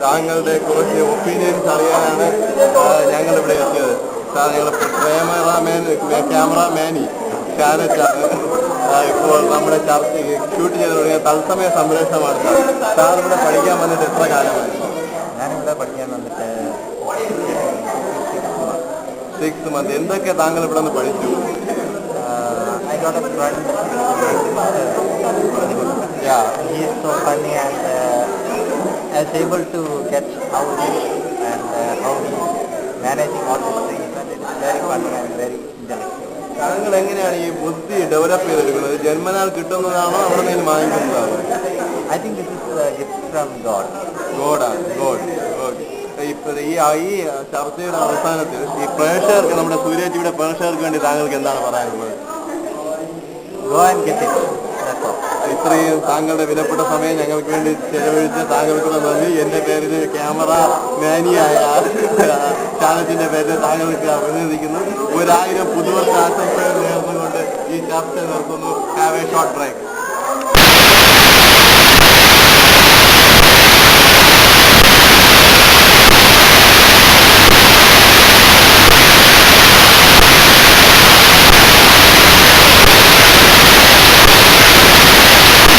താങ്കളുടെ കുറച്ച് ഒപ്പീനിയൻസ് അറിയാനാണ് ഞങ്ങളിവിടെ എത്തിയത്. സാർ, ഞങ്ങൾ ക്യാമറാമാനി ഷാനറ്റാണ്. ഇപ്പോൾ നമ്മുടെ ചർച്ച ഷൂട്ട് ചെയ്ത് തുടങ്ങിയ തത്സമയ സംപ്രേഷണമാണ്. സാർ ഇവിടെ പഠിക്കാൻ വന്നിട്ട് എത്ര കാലമായി? ഞാനിവിടെ പഠിക്കാൻ വന്നിട്ട് 6 months. എന്തൊക്കെ താങ്കൾ ഇവിടെ നിന്ന് പഠിച്ചു? I got a friend. Yeah. He is so funny and I was able to get how he and how he managing all these things, and it's very funny and very intellectual. താങ്കൾ എങ്ങനെയാണ് ഈ ബുദ്ധി develop ചെയ്തെടുക്കുന്നത്? ജന്മനാൽ കിട്ടുന്നതാണോ അവിടെ നിന്ന് വാങ്ങിക്കുന്നതാണോ? I think this is a gift from God. ഗോഡാണ്, ഗോഡ്. ഓക്കെ. ഈ ചർച്ചയുടെ അവസാനത്തിൽ ഈ പ്രേക്ഷകർക്ക്, നമ്മുടെ സൂര്യ ടിവിയുടെ പ്രേക്ഷകർക്ക് വേണ്ടി താങ്കൾക്ക് എന്താണ് പറയാനുള്ളത്? Go and get it. That's all. ഇത്രയും താങ്കളുടെ വിലപ്പെട്ട സമയം ഞങ്ങൾക്ക് വേണ്ടി ചെലവഴിച്ച താങ്കൾക്കുള്ള നന്ദി. എൻ്റെ പേരിൽ ക്യാമറ മാനിയായ ചാനറ്റിൻ്റെ പേരിൽ താങ്കൾക്ക് അഭിനന്ദിക്കുന്നു. 1000 പുതുവർഷ ആശംസകൾ നേർന്നുകൊണ്ട് ഈ ചർച്ച നിർത്തുന്നു. Have a short break.